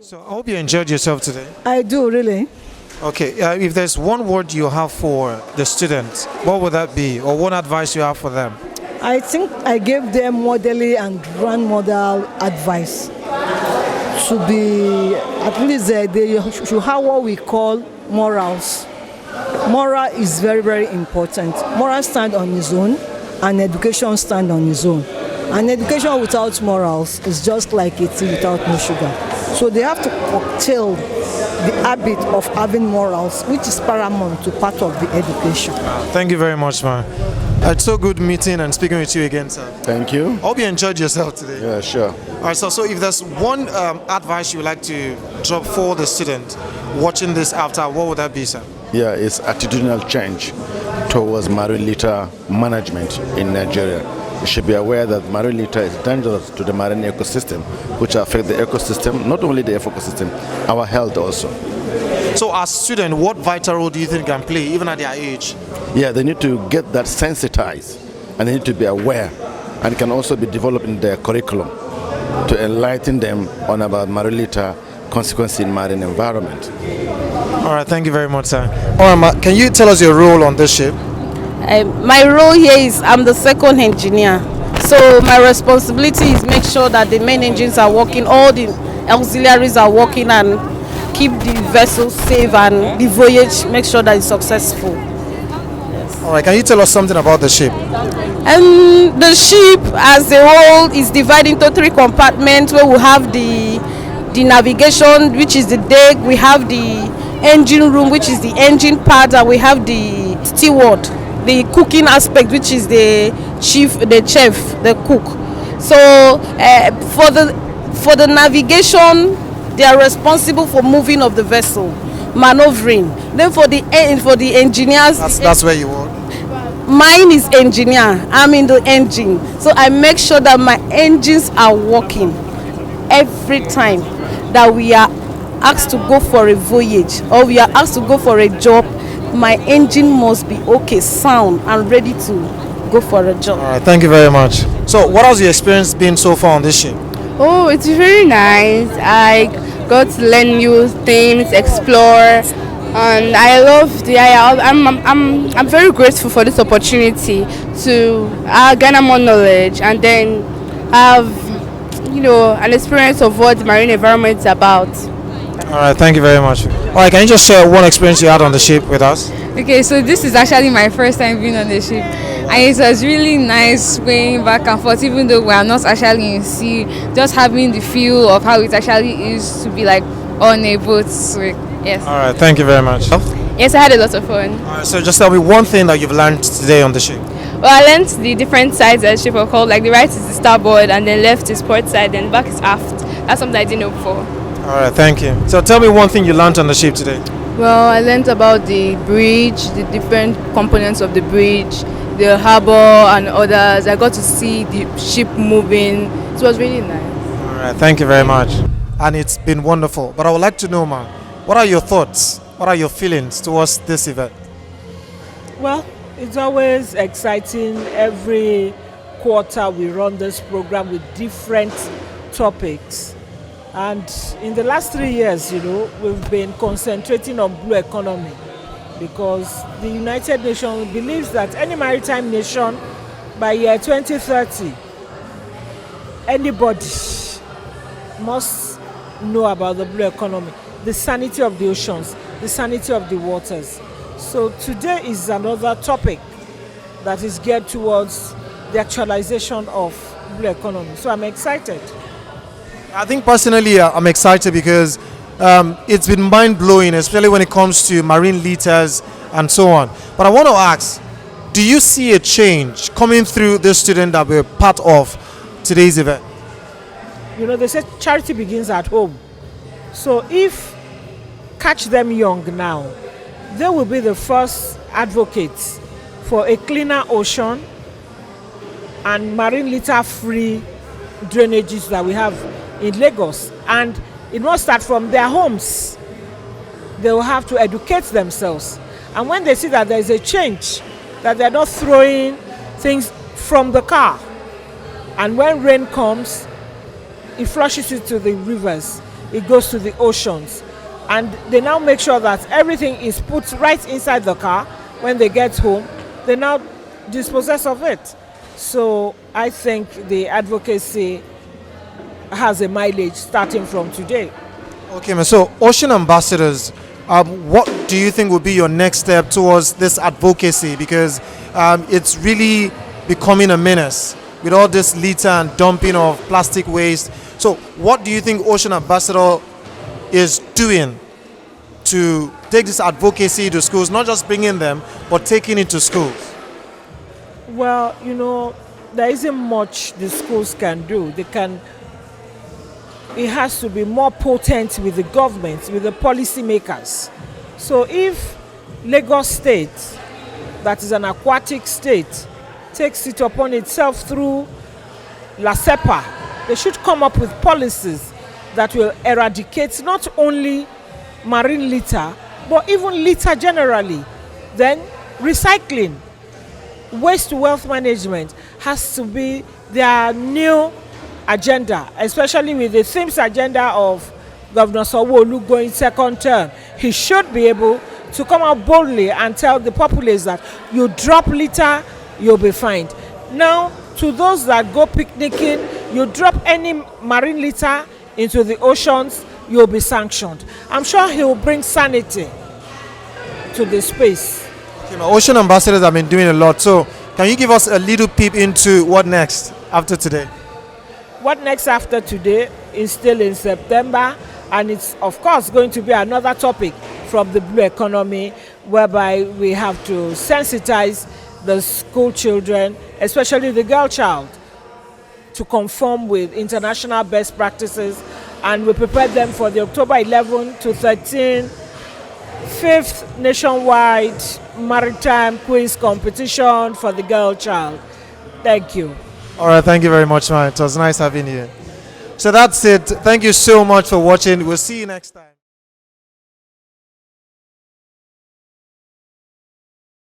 So I hope you enjoyed yourself today. I do really. Okay, if there's one word you have for the students, what would that be? Or one advice you have for them? I think I gave them motherly and grandmother advice to be at least they should have what we call morals. Moral is very, very important. Moral stand on its own and education stand on its own. And education without morals is just like a tea without no sugar. So they have to curtail the habit of having morals, which is paramount to part of the education. Thank you very much, man. It's so good meeting and speaking with you again, sir. Thank you. I hope you enjoyed yourself today. Yeah, sure. All right, so if there's one advice you would like to drop for the student watching this after, what would that be, sir? Yeah, it's attitudinal change towards marine litter management in Nigeria. You should be aware that marine litter is dangerous to the marine ecosystem, which affect the ecosystem, not only the ecosystem, our health also. So as students, what vital role do you think can play, even at their age? Yeah, they need to get that sensitized, and they need to be aware, and it can also be developed in their curriculum to enlighten them on about marine litter consequences in marine environment. All right, thank you very much, sir. All right, Ma, can you tell us your role on this ship? My role here is I'm the second engineer. So my responsibility is make sure that the main engines are working, all the auxiliaries are working, and keep the vessel safe and the voyage, make sure that it's successful. All right, can you tell us something about the ship? And the ship as a whole is divided into 3 compartments where we have the navigation, which is the deck, we have the engine room, which is the engine part, and we have the steward, the cooking aspect, which is the chef, the cook. So for the navigation, they are responsible for moving of the vessel, maneuvering. Then for the engineers, that's where you work. Mine is engineer. I'm in the engine, so I make sure that my engines are working every time that we are asked to go for a voyage or we are asked to go for a job. My engine must be okay, sound, and ready to go for a job. All right, thank you very much. So, what has your experience been so far on this ship? Oh, it's very nice. I got to learn new things, explore, and I love the. I'm very grateful for this opportunity to garner more knowledge and then have, an experience of what the marine environment is about. All right, thank you very much. All right, can you just share one experience you had on the ship with us? Okay, so this is actually my first time being on the ship, and it was really nice swaying back and forth, even though we are not actually in sea, just having the feel of how it actually is to be like on a boat. So, yes. All right, thank you very much. Yes, I had a lot of fun. All right, so just tell me one thing that you've learned today on the ship. Well, I learned the different sides that the ship are called. Like the right is the starboard, and then left is port side, and back is aft. That's something I didn't know before. All right, thank you. So tell me one thing you learned on the ship today. Well, I learned about the bridge, the different components of the bridge, the harbor and others. I got to see the ship moving. It was really nice. All right, thank you very much. And it's been wonderful. But I would like to know, man, what are your thoughts? What are your feelings towards this event? Well, it's always exciting. Every quarter we run this program with different topics. And in the last 3 years, we've been concentrating on blue economy because the United Nations believes that any maritime nation by year 2030, anybody must know about the blue economy, the sanity of the oceans, the sanity of the waters. So today is another topic that is geared towards the actualization of blue economy. So I'm excited. I think personally I'm excited because it's been mind-blowing, especially when it comes to marine litters and so on. But I want to ask, do you see a change coming through the student that we're part of today's event? They say charity begins at home. So if catch them young now, they will be the first advocates for a cleaner ocean and marine litter-free drainages that we have in Lagos. And it must start from their homes. They will have to educate themselves. And when they see that there is a change, that they're not throwing things from the car, and when rain comes, it flushes it to the rivers. it goes to the oceans. And they now make sure that everything is put right inside the car. When they get home, they now dispose of it. So I think the advocacy has a mileage starting from today. Okay, man. So, ocean ambassadors, what do you think would be your next step towards this advocacy? Because it's really becoming a menace with all this litter and dumping of plastic waste. So, what do you think Ocean Ambassador is doing to take this advocacy to schools, not just bringing them, but taking it to schools? Well, there isn't much the schools can do. It has to be more potent with the government, with the policy makers. So if Lagos State, that is an aquatic state, takes it upon itself through LASEPA, they should come up with policies that will eradicate not only marine litter, but even litter generally. Then recycling, waste to wealth management has to be their new agenda, especially with the themes agenda of Governor Sanwo-Olu going second term. He should be able to come out boldly and tell the populace that you drop litter, you'll be fined. Now, to those that go picnicking, you drop any marine litter into the oceans, you'll be sanctioned. I'm sure he will bring sanity to the space. Okay, Ocean ambassadors have been doing a lot. So, can you give us a little peep into what next after today? What next after today is still in September, and it's of course going to be another topic from the blue economy, whereby we have to sensitize the school children, especially the girl child, to conform with international best practices, and we prepare them for the October 11 to 13 5th nationwide maritime quiz competition for the girl child. Thank you. All right, thank you very much, man. It was nice having you. So that's it. Thank you so much for watching. We'll see you next time.